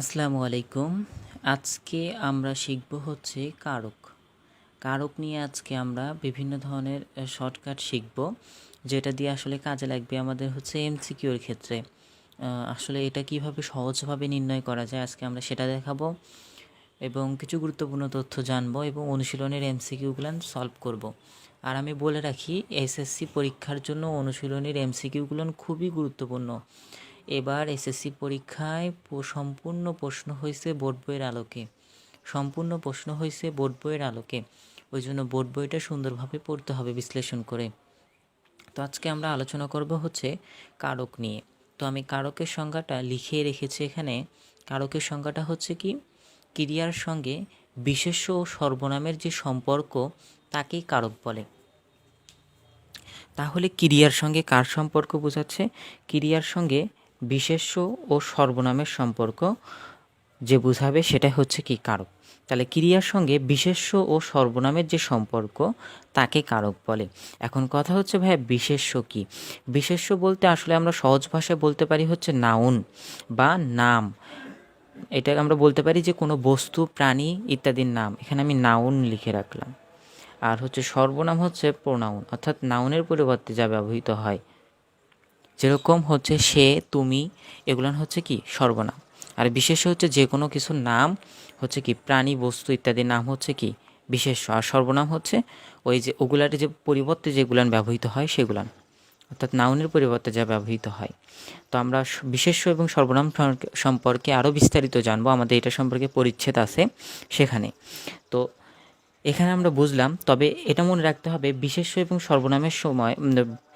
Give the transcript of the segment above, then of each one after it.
আসসালামু আলাইকুম। আজকে আমরা শিখব হচ্ছে কারক। কারক নিয়ে আজকে আমরা বিভিন্ন ধরনের শর্টকাট শিখব, যেটা দিয়ে আসলে কাজে লাগবে আমাদের হচ্ছে এমসিকিউর ক্ষেত্রে। আসলে এটা কিভাবে সহজভাবে নির্ণয় করা যায় আজকে আমরা সেটা দেখাবো এবং কিছু গুরুত্বপূর্ণ তথ্য জানবো এবং অনুশীলনের এমসিকিউগুলো সলভ করব। আর আমি বলে রাখি, এসএসসি পরীক্ষার জন্য অনুশীলনের এমসিকিউগুলো খুবই গুরুত্বপূর্ণ। এবার এসএসসি পরীক্ষায় সম্পূর্ণ প্রশ্ন হয়েছে বোর্ড বইয়ের আলোকে, সম্পূর্ণ প্রশ্ন হয়েছে বোর্ড বইয়ের আলোকে। ওই জন্য বোর্ড বইটা সুন্দরভাবে পড়তে হবে বিশ্লেষণ করে। তো আজকে আমরা আলোচনা করব হচ্ছে কারক নিয়ে। তো আমি কারকের সংজ্ঞাটা লিখে রেখেছি এখানে। কারকের সংজ্ঞাটা হচ্ছে কি, ক্রিয়ার সঙ্গে বিশেষ্য ও সর্বনামের যে সম্পর্ক তাকেই কারক বলে। তাহলে ক্রিয়ার সঙ্গে কার সম্পর্ক বোঝাচ্ছে? ক্রিয়ার সঙ্গে বিশেষ্য ও সর্বনামের সম্পর্ক যে বোঝাবে সেটা হচ্ছে কি কারক। তাহলে ক্রিয়ার সঙ্গে বিশেষ্য ও সর্বনামের যে সম্পর্ক তাকে কারক বলে। এখন কথা হচ্ছে ভাইয়া, বিশেষ্য কি? বিশেষ্য বলতে আসলে আমরা সহজ ভাষায় বলতে পারি হচ্ছে নাউন বা নাম। এটা আমরা বলতে পারি যে কোনো বস্তু, প্রাণী ইত্যাদির নাম। এখানে আমি নাউন লিখে রাখলাম। আর হচ্ছে সর্বনাম হচ্ছে প্রোনাউন, অর্থাৎ নাউনের পরিবর্তে যা ব্যবহৃত হয়, যেরকম হচ্ছে সে, তুমি, এগুলো হচ্ছে কি সর্বনাম। আর বিশেষ্য হচ্ছে যে কোনো কিছুর নাম হচ্ছে কি, প্রাণী, বস্তু ইত্যাদির নাম হচ্ছে কি বিশেষ্য। আর সর্বনাম হচ্ছে ওই যে ওগুলার যে পরিবর্তে যেগুলান ব্যবহৃত হয় সেগুলান, অর্থাৎ নাউনের পরিবর্তে যা ব্যবহৃত হয়। তো আমরা বিশেষ্য এবং সর্বনাম সম্পর্কে আরও বিস্তারিত জানবো, আমাদের এটা সম্পর্কে পরিচ্ছেদ আছে সেখানে। তো এখানে আমরা বুঝলাম, তবে এটা মনে রাখতে হবে বিশেষ্য এবং সর্বনামের সময়,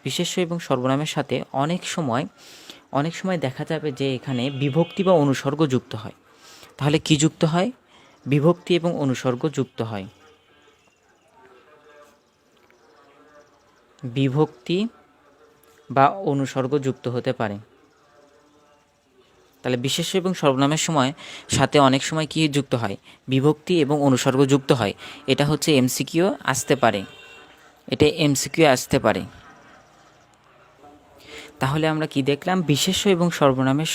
বিশেষ্য এবং সর্বনামের সাথে অনেক সময় দেখা যাবে যে এখানে বিভক্তি বা অনুসর্গ যুক্ত হয়। তাহলে কি যুক্ত হয়? বিভক্তি এবং অনুসর্গ যুক্ত হয়। বিভক্তি বা অনুসর্গ যুক্ত হতে পারে। তাহলে বিশেষ্য এবং সর্বনামের সাথে অনেক সময় কি যুক্ত হয়? বিভক্তি এবং অনুসর্গ যুক্ত হয়। এটা হচ্ছে এমসিকিউ আসতে পারে, এটা এমসিকিউ আসতে পারে। তাহলে আমরা কি দেখলাম? বিশেষ্য এবং সর্বনামের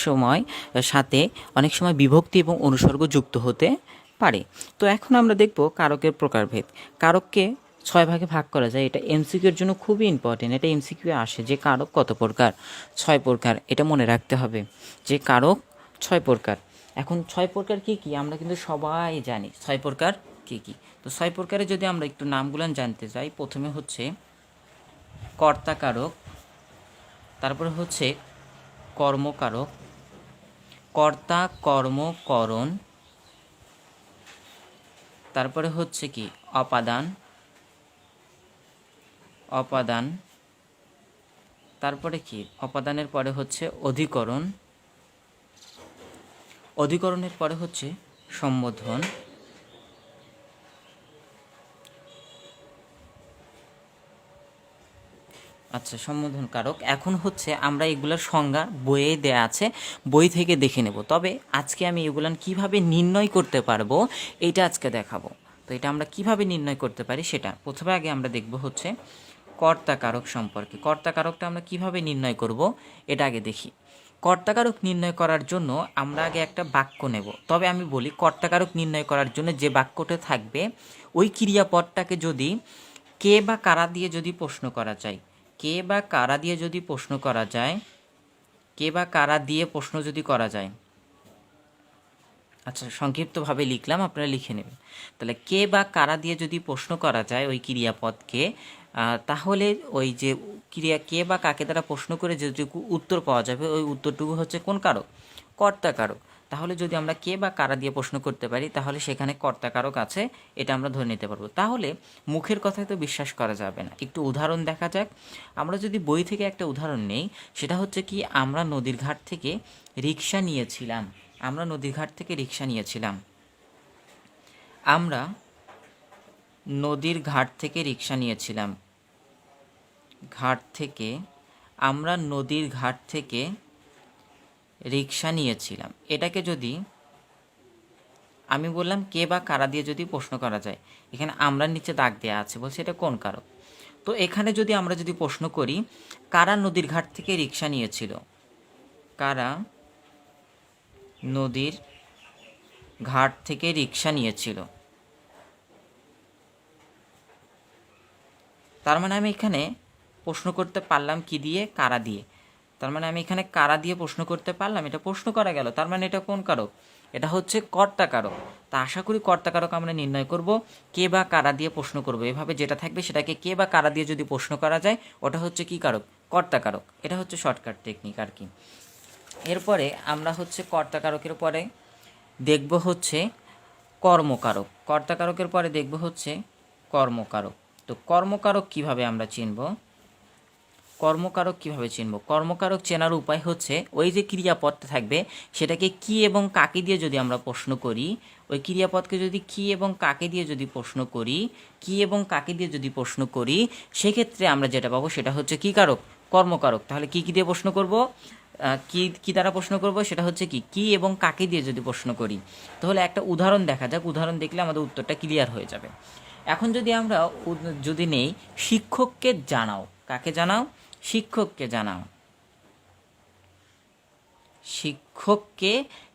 সাথে অনেক সময় বিভক্তি এবং অনুসর্গ যুক্ত হতে পারে। তো এখন আমরা দেখব কারকের প্রকারভেদ। কারককে 6 ভাগে ভাগ করা যায়। এটা এমসিকিউর জন্য খুবই ইম্পর্টেন্ট। এটা এমসিকিউ আসে যে কারক কত প্রকার? 6 প্রকার। এটা মনে রাখতে হবে যে কারক 6 প্রকার। এখন 6 প্রকার কী কী আমরা কিন্তু সবাই জানি 6 প্রকার কী কী। তো 6 প্রকারে যদি আমরা একটু নামগুলো জানতে চাই, প্রথমে হচ্ছে কর্তা কারক, তারপরে হচ্ছে কর্মকারক, কর্তা, কর্ম, করণ, তারপরে হচ্ছে কি অপাদান, অপাদান, তারপরে কি অপাদানের পরে হচ্ছে অধিকরণ, অধিকরণের পরে হচ্ছে সম্বোধন, আচ্ছা সম্বোধন কারক। এখন হচ্ছে আমরা এগুলোর সংজ্ঞা বইয়ে দেয়া আছে, বই থেকে দেখে নেব। তবে আজকে আমি এগুলান কিভাবে নির্ণয় করতে পারবো এটা আজকে দেখাবো। তো এটা আমরা কিভাবে নির্ণয় করতে পারি সেটা প্রথমে আগে আমরা দেখব হচ্ছে কর্তা কারক সম্পর্কে। কর্তা কারকটা আমরা কিভাবে নির্ণয় করব এটা আগে দেখি। কর্তা কারক নির্ণয় করার জন্য আমরা আগে একটা বাক্য নেব। তবে আমি বলি, কর্তা কারক নির্ণয় করার জন্য যে বাক্যটা থাকবে ওই ক্রিয়াপদটাকে যদি কে বা কারা দিয়ে যদি প্রশ্ন করা যায়, কে বা কারা দিয়ে যদি প্রশ্ন করা যায়, কে বা কারা দিয়ে প্রশ্ন যদি করা যায়, আচ্ছা সংক্ষিপ্তভাবে লিখলাম, আপনারা লিখে নেবেন। তাহলে কে বা কারা দিয়ে যদি প্রশ্ন করা যায় ওই ক্রিয়াপদকে, তাহলে ওই যে ক্রিয়া কে বা কাকে দ্বারা প্রশ্ন করে যেটুকু উত্তর পাওয়া যাবে ওই উত্তরটুকু হচ্ছে কোন কারক? কর্তা কারক। তাহলে যদি আমরা কে বা কারা দিয়ে প্রশ্ন করতে পারি তাহলে সেখানে কর্তা কারক আছে, এটা আমরা ধরে নিতে পারবো। তাহলে মুখের কথায় তো বিশ্বাস করা যাবে না, একটু উদাহরণ দেখা যাক। আমরা যদি বই থেকে একটা উদাহরণ নেই, সেটা হচ্ছে কি, আমরা নদীর ঘাট থেকে রিক্সা নিয়েছিলাম। আমরা নদীর ঘাট থেকে রিক্সা নিয়েছিলাম। আমরা নদীর ঘাট থেকে রিক্সা নিয়েছিলাম। ঘাট থেকে, আমরা নদীর ঘাট থেকে রিক্সা নিয়েছিলাম। এটাকে যদি আমি বললাম কে বা কারা দিয়ে যদি প্রশ্ন করা যায়, এখানে আমরা নিচে দাগ দেওয়া আছে, বলছে এটা কোন কারক। তো এখানে যদি আমরা যদি প্রশ্ন করি কারা নদীর ঘাট থেকে রিক্সা নিয়েছিল, কারা নদীর ঘাট থেকে রিক্সা নিয়েছিল। তার মানে আমি এখানে প্রশ্ন করতে পারলাম কি দিয়ে, কারা দিয়ে। তার মানে আমি এখানে কারা দিয়ে প্রশ্ন করতে পারলাম, এটা প্রশ্ন করা গেল। তার মানে এটা কোন কারক? এটা হচ্ছে কর্তা কারক। তা আশা করি কর্তা কারক আমরা নির্ণয় করব কে বা কারা দিয়ে প্রশ্ন করব। এভাবে যেটা থাকবে সেটাকে কে বা কারা দিয়ে যদি প্রশ্ন করা যায় ওটা হচ্ছে কি কারক? কর্তা কারক। এটা হচ্ছে শর্টকাট টেকনিক আর কি। এরপরে আমরা হচ্ছে কর্তা কারকের পরে দেখব হচ্ছে কর্মকারক। কর্তা কারকের পরে দেখব হচ্ছে কর্মকারক। তো কর্মকারক কিভাবে আমরা চিনব? কর্মকারক কিভাবে চিনব? কর্মকারক চেনার উপায় হচ্ছে ওই যে ক্রিয়াপদটা থাকবে সেটাকে কি এবং কাকে দিয়ে যদি আমরা প্রশ্ন করি, ওই ক্রিয়াপদকে যদি কি এবং কাকে দিয়ে যদি প্রশ্ন করি, কি এবং কাকে দিয়ে যদি প্রশ্ন করি, সেক্ষেত্রে আমরা যেটা পাবো সেটা হচ্ছে কি কারক? কর্মকারক। তাহলে কি দিয়ে প্রশ্ন করব? কি দ্বারা প্রশ্ন করব? সেটা হচ্ছে কি এবং কাকে দিয়ে যদি প্রশ্ন করি। তাহলে একটা উদাহরণ দেখা যাক, উদাহরণ দেখলে আমাদের উত্তরটা ক্লিয়ার হয়ে যাবে। এখন যদি আমরা যদি নেই শিক্ষককে জানাও, কাকে জানাও? শিক্ষককে জানাও।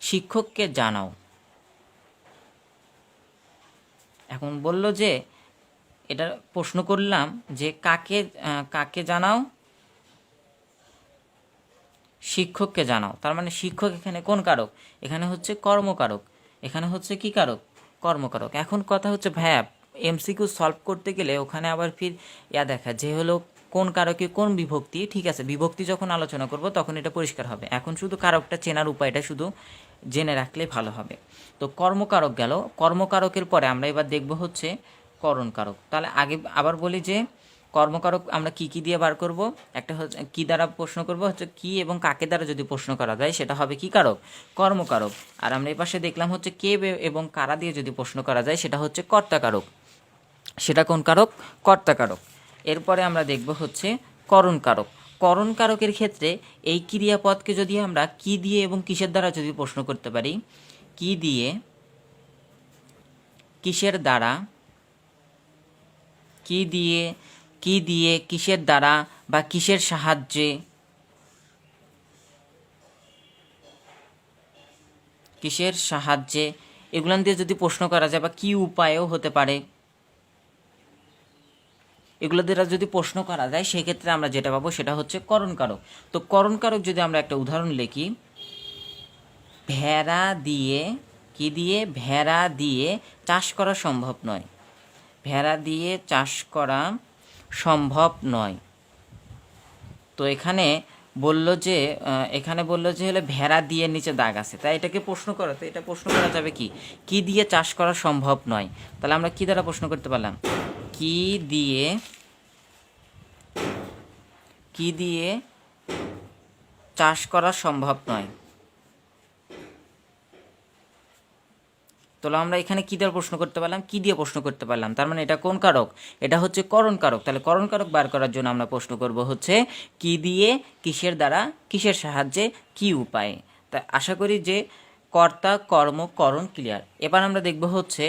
শিক্ষককে জানাও। এখন বলল যে এটা প্রশ্ন করলাম যে কাকে জানাও? শিক্ষককে জানাও। তার মানে শিক্ষক এখানে কোন কারক? এখানে হচ্ছে কর্মকারক। এখানে হচ্ছে কি কারক? কর্মকারক। এখন কথা হচ্ছে ভাইয়া এমসিকিউ সলভ করতে গেলে ওখানে আবার ফির দেখা যে হলো কোন কারকে কোন বিভক্তি। ঠিক আছে, বিভক্তি যখন আলোচনা করব তখন এটা পরিষ্কার হবে। এখন শুধু কারকটা চেনার উপায়টা শুধু জেনে রাখলে ভালো হবে। তো কর্মকারক গেল। কর্মকারকের পরে আমরা এবার দেখব হচ্ছে করণকারক। তাহলে আগে আবার বলি যে কর্মকারক আমরা কি দিয়ে বার করব? একটা হচ্ছে কি দ্বারা প্রশ্ন করব, হচ্ছে কি এবং কাকে দ্বারা যদি প্রশ্ন করা যায় সেটা হবে কি কারক? কর্মকারক। আর আমরা এই পাশে দেখলাম হচ্ছে কে এবং কারা দিয়ে যদি প্রশ্ন করা যায় সেটা হচ্ছে কর্তাকারক। সেটা কোন কারক? কর্তাকারক। এরপরে আমরা দেখব হচ্ছে করণকারক। করণকারকের ক্ষেত্রে এই ক্রিয়াপদকে যদি আমরা কি দিয়ে এবং কিসের দ্বারা যদি প্রশ্ন করতে পারি, কি দিয়ে, কিসের দ্বারা, কি দিয়ে কিসের দ্বারা বা কিসের সাহায্যে, কিসের সাহায্যে এগুলান দিয়ে যদি প্রশ্ন করা যায় বা কি উপায়েও হতে পারে, এগুলো দ্বারা যদি প্রশ্ন করা যায় সেক্ষেত্রে আমরা যেটা পাবো সেটা হচ্ছে করণকারক। তো করণকারক যদি আমরা একটা উদাহরণ লিখি, ভেড়া দিয়ে, কি দিয়ে? ভেড়া দিয়ে চাষ করা সম্ভব নয়। ভেড়া দিয়ে চাষ করা সম্ভব নয়। তো এখানে বলল যে হলো ভেড়া দিয়ে নিচে দাগ আছে, তাই এটাকে প্রশ্ন করা, তো এটা প্রশ্ন করা যাবে কি দিয়ে চাষ করা সম্ভব নয়। তাহলে আমরা কি দ্বারা প্রশ্ন করতে পারলাম? কি দিয়ে চাষ করা সম্ভব নয়। তাহলে আমরা এখানে কি দিয়ে প্রশ্ন করতে পারলাম? কি দিয়ে প্রশ্ন করতে পারলাম। তার মানে এটা কোন কারক? এটা হচ্ছে করণকারক। তাহলে করণকারক বার করার জন্য আমরা প্রশ্ন করব হচ্ছে কি দিয়ে, কিসের দ্বারা, কিসের সাহায্যে, কি উপায়ে। তা আশা করি যে কর্তা, কর্ম, করণ ক্লিয়ার। এবার আমরা দেখব হচ্ছে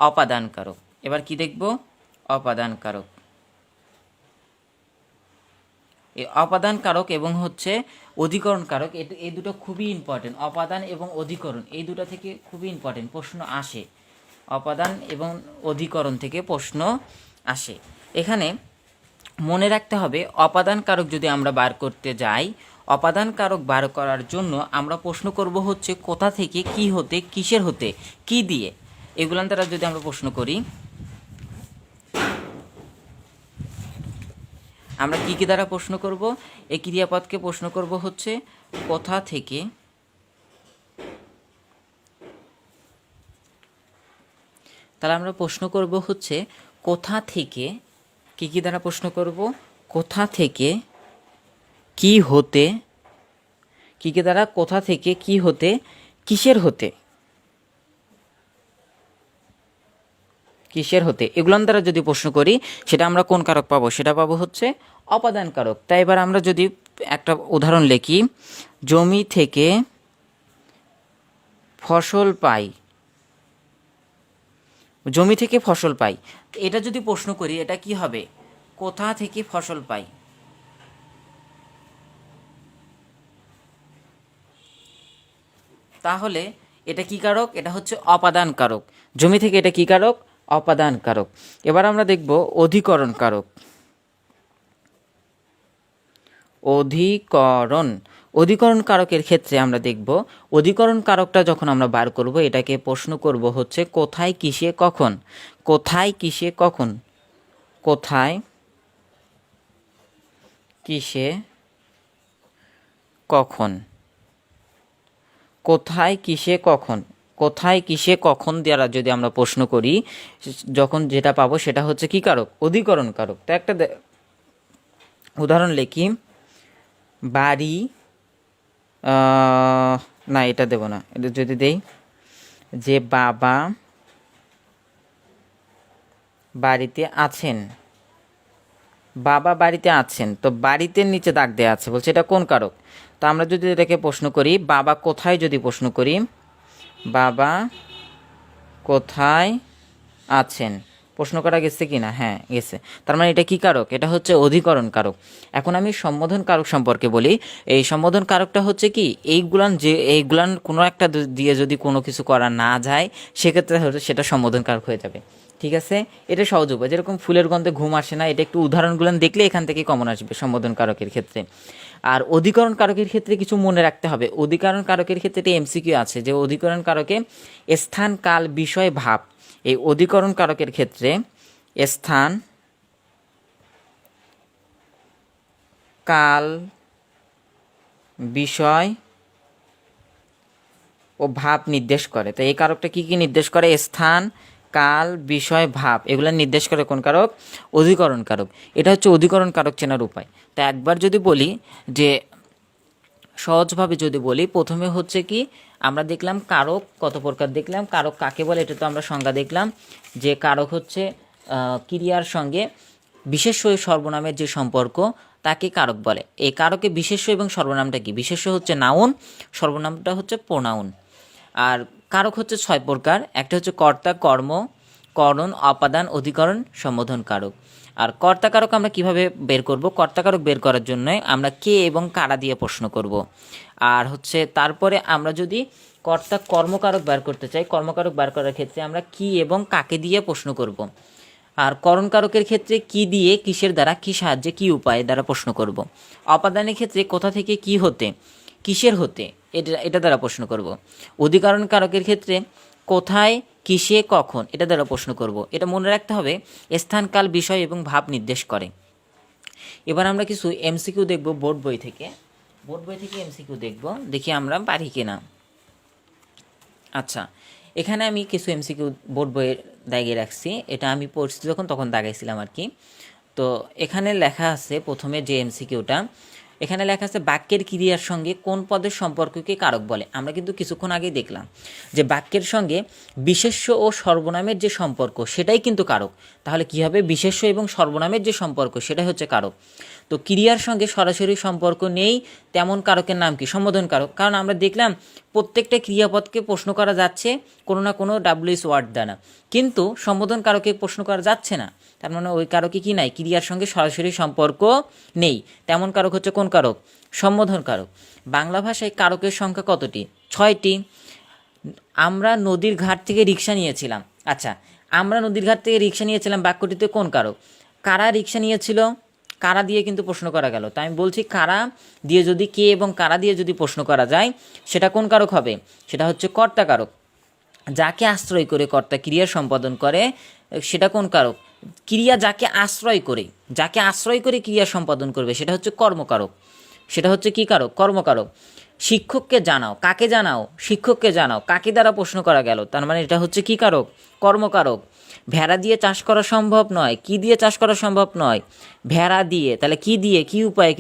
অপাদানকারক। এবার কি দেখব? অপাদানকারক। এই অপাদান কারক এবং হচ্ছে অধিকরণ কারক, এই দুটো খুবই ইম্পর্টেন্ট। অপাদান এবং অধিকরণ এই দুটো থেকে খুবই ইম্পর্টেন্ট, প্রশ্ন আসে। অপাদান এবং অধিকরণ থেকে প্রশ্ন আসে। এখানে মনে রাখতে হবে অপাদান কারক যদি আমরা বার করতে যাই, অপাদান কারক বার করার জন্য আমরা প্রশ্ন করব হচ্ছে কোথা থেকে, কি হতে, কিসের হতে, কি দিয়ে, এগুলান দ্বারা যদি আমরা প্রশ্ন করি, আমরা কি দ্বারা প্রশ্ন করব? এই ক্রিয়াপদকে প্রশ্ন করব হচ্ছে কোথা থেকে, তাহলে আমরা প্রশ্ন করব হচ্ছে কোথা থেকে, কি দ্বারা প্রশ্ন করব? কোথা থেকে, কি হতে, কি দ্বারা, কোথা থেকে, কি হতে, কিসের হতে, কিসের হতে, এগুলোর দ্বারা যদি প্রশ্ন করি সেটা আমরা কোন কারক পাবো? সেটা পাবো হচ্ছে অপাদান কারক। তাই এবার আমরা যদি একটা উদাহরণ লিখি, জমি থেকে ফসল পাই, জমি থেকে ফসল পাই, এটা যদি প্রশ্ন করি এটা কি হবে? কোথা থেকে ফসল পাই। তাহলে এটা কি কারক? এটা হচ্ছে অপাদান কারক। জমি থেকে এটা কি কারক? অপাদান কারক। এবার আমরা দেখব অধিকরণ কারক। অধিকরণ কারকের ক্ষেত্রে আমরা দেখব অধিকরণ কারকটা যখন আমরা বার করব এটাকে প্রশ্ন করব হচ্ছে কোথায় কিসে কখন। কোথায় কিসে কখন। কোথায় কিসে কখন। কোথায় কিসে কখন। কোথায় কিসে কখন দ্বারা যদি আমরা প্রশ্ন করি যখন যেটা পাবো সেটা হচ্ছে কি কারক? অধিকরণ কারক। তো একটা উদাহরণ লিখি, বাড়ি, না এটা দেব না, এটা যদি দেই যে বাবা বাড়িতে আছেন। বাবা বাড়িতে আছেন, তো বাড়িতে নিচে দাগ দেওয়া আছে, বলছে এটা কোন কারক? তো আমরা যদি এটাকে প্রশ্ন করি বাবা কোথায়, যদি প্রশ্ন করি বাবা কোথায় আছেন, প্রশ্ন করা গেছে কি না? হ্যাঁ গেছে। তার মানে এটা কি কারক? এটা হচ্ছে অধিকরণ কারক। এখন আমি সম্বোধন কারক সম্পর্কে বলি। এই সম্বোধন কারকটা হচ্ছে কি, এইগুলান কোনো একটা দিয়ে যদি কোনো কিছু করা না যায় সেক্ষেত্রে হয়তো সেটা সম্বোধন কারক হয়ে যাবে। ঠিক আছে, এটা সহজ উপায়। যেরকম ফুলের গন্ধে ঘুম আসে না, এটা একটু উদাহরণগুলো দেখলে এখান থেকে কমন আসবে সম্বোধন কারকের ক্ষেত্রে। আর অধিকরণ কারকের ক্ষেত্রে কিছু মনে রাখতে হবে। অধিকরণ কারকের ক্ষেত্রে এটা এমসিকিউ আছে যে অধিকরণ কারকে স্থান, কাল, বিষয়, ভাব। এই অধিকরণ কারকের ক্ষেত্রে স্থান, কাল, বিষয় ও ভাব নির্দেশ করে। তো এই কারকটা কি কি নির্দেশ করে? স্থান, কাল, বিষয়, ভাব, এগুলো নির্দেশ করে কোন কারক? অধিকরণ কারক। এটা হচ্ছে অধিকরণ কারক চেনার উপায়। তা একবার যদি বলি যে সহজভাবে যদি বলি, প্রথমে হচ্ছে কি আমরা দেখলাম কারক কত প্রকার, দেখলাম কারক কাকে বলে এটা তো আমরা সংজ্ঞা দেখলাম যে কারক হচ্ছে ক্রিয়ার সঙ্গে বিশেষ্য ও সর্বনামের যে সম্পর্ক তাকে কারক বলে। এই কারকে বিশেষ্য এবং সর্বনামটা কি? বিশেষ্য হচ্ছে নাউন, সর্বনামটা হচ্ছে প্রোনাউন। আর কারক হচ্ছে 6 প্রকার। একটা হচ্ছে কর্তা, কর্ম, করণ, অপাদান, অধিকরণ, সম্বোধন কারক। আর কর্তা কারক আমরা কিভাবে বের করব? কর্তা কারক বের করার জন্য আমরা কে এবং কারা দিয়ে প্রশ্ন করব। আর হচ্ছে তারপরে আমরা যদি কর্তা কর্মকারক বের করতে চাই, কর্মকারক বের করার ক্ষেত্রে আমরা কি এবং কাকে দিয়ে প্রশ্ন করব। আর করণ কারকের ক্ষেত্রে কি দিয়ে, কিসের দ্বারা, কি সাহায্যে, কি উপায় দ্বারা প্রশ্ন করব। অপাদানের ক্ষেত্রে কোথা থেকে, কি হতে, কিসের হতে, এটা দ্বারা প্রশ্ন করব। অধিকরণ কারকের ক্ষেত্রে কোথায়, কিসে, কখন, এটা দ্বারা প্রশ্ন করব। এটা মনে রাখতে হবে স্থান, কাল, বিষয় এবং ভাব নির্দেশ করে। এবার আমরা কিছু এমসিকিউ দেখব বোর্ড বই থেকে। বোর্ড বই থেকে এমসিকিউ দেখব, দেখি আমরা পারি কিনা। আচ্ছা, এখানে আমি কিছু এমসিকিউ বোর্ড বইয়ের দাগিয়ে রাখছি। এটা আমি পড়ছি যখন তখন দাগাইছিলাম আর কি। তো এখানে লেখা আছে প্রথমে যে এমসিকিউটা, এখানে লেখা আছে বাক্যের ক্রিয়ার সঙ্গে কোন পদের সম্পর্ককে কারক বলে। আমরা কিন্তু কিছুক্ষণ আগেই দেখলাম যে বাক্যের সঙ্গে বিশেষ্য ও সর্বনামের যে সম্পর্ক সেটাই কিন্তু কারক। তাহলে কি হবে? বিশেষ্য এবং সর্বনামের যে সম্পর্ক সেটাই হচ্ছে কারক। তো ক্রিয়ার সঙ্গে সরাসরি সম্পর্ক নেই তেমন কারকের নাম কি? সম্বোধন কারক। কারণ আমরা দেখলাম প্রত্যেকটা ক্রিয়াপদকে প্রশ্ন করা যাচ্ছে কোনো না কোনো ডাব্লিউএস ওয়ার্ড দ্বারা, কিন্তু সম্বোধন কারকে প্রশ্ন করা যাচ্ছে না। তার মানে ওই কারকে কি নাই? ক্রিয়ার সঙ্গে সরাসরি সম্পর্ক নেই তেমন কারক হচ্ছে কোন কারক? সম্বোধন কারক। বাংলা ভাষায় কারকের সংখ্যা কতটি? 6টি। আমরা নদীর ঘাট থেকে রিক্সা নিয়েছিলাম। আচ্ছা, আমরা নদীর ঘাট থেকে রিক্সা নিয়েছিলাম বাক্যটিতে কোন কারক? কারা রিক্সা নিয়েছিল? কারা দিয়ে কিন্তু প্রশ্ন করা গেল। তাই আমি বলছি কারা দিয়ে যদি, কে এবং কারা দিয়ে যদি প্রশ্ন করা যায় সেটা কোন কারক হবে? সেটা হচ্ছে কর্তা কারক। যাকে আশ্রয় করে কর্তা ক্রিয়া সম্পাদন করে সেটা কোন কারক? ক্রিয়া যাকে আশ্রয় করে, যাকে আশ্রয় করে ক্রিয়া সম্পাদন করবে সেটা হচ্ছে কর্মকারক। সেটা হচ্ছে কি কারক? কর্মকারক। শিক্ষককে জানাও, কাকে জানাও? শিক্ষককে জানাও, কাকে দ্বারা প্রশ্ন করা গেল, তার মানে এটা হচ্ছে কি কারক? কর্মকারক। ভেড়া দিয়ে চাষ করা সম্ভব নয়, কি দিয়ে চাষ করা সম্ভব নয়? ভেড়া দিয়ে। তাহলে কি দিয়ে, কি উপায়ে,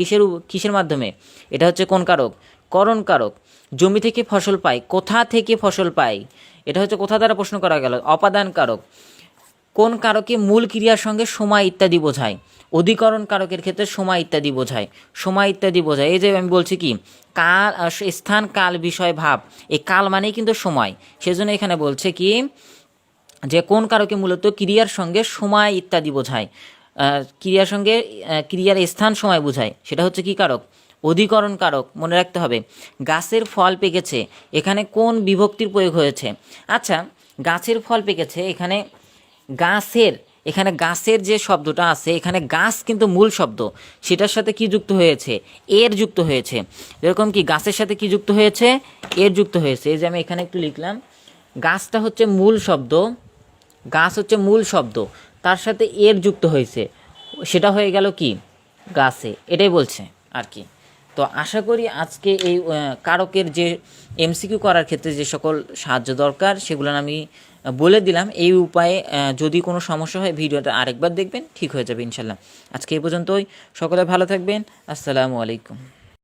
কিসের মাধ্যমে? এটা হচ্ছে কোন কারক? করণ কারক। জমি থেকে ফসল পাই, কোথা থেকে ফসল পাই? এটা হচ্ছে কোথা দ্বারা প্রশ্ন করা গেল? অপাদান কারক। কোন কারকে মূল ক্রিয়ার সঙ্গে সময় ইত্যাদি বোঝায়? অধিকরণ কারকের ক্ষেত্রে সময় ইত্যাদি বোঝায়, সময় ইত্যাদি বোঝায়। এই যে আমি বলছি কি কাল, স্থান, কাল, বিষয়, ভাব, এই কাল মানেই কিন্তু সময়। সেজন্য এখানে বলছে কি যে কোন কারকে মূলত ক্রিয়ার সঙ্গে সময় ইত্যাদি বোঝায়, ক্রিয়ার সঙ্গে ক্রিয়ার স্থান সময় বোঝায়, সেটা হচ্ছে কি কারক? অধিকরণ কারক মনে রাখতে হবে। গাছের ফল পেকেছে, এখানে কোন বিভক্তির প্রয়োগ হয়েছে? আচ্ছা, গাছের ফল পেকেছে, এখানে গাছের যে শব্দটা আছে, এখানে গাছ কিন্তু মূল শব্দ, সেটার সাথে কি যুক্ত হয়েছে? এর যুক্ত হয়েছে। এরকম কি গাছের সাথে কি যুক্ত হয়েছে? এর যুক্ত হয়েছে। এই যে আমি এখানে একটু লিখলাম, গাছটা হচ্ছে মূল শব্দ, গাছ হচ্ছে মূল শব্দ, তার সাথে এর যুক্ত হয়েছে, সেটা হয়ে গেল কি? গাছে। এটাই বলছে আর কি। তো আশা করি আজকে এই কারকের যে এমসিকিউ করার ক্ষেত্রে যে সকল সাহায্য দরকার সেগুলো আমি বলে দিলাম। এই উপায়ে যদি কোনো সমস্যা হয় ভিডিওটা আরেকবার দেখবেন, ঠিক হয়ে যাবে ইনশাল্লাহ। আজকে এই পর্যন্তই, সকলে ভালো থাকবেন। আসসালামু আলাইকুম।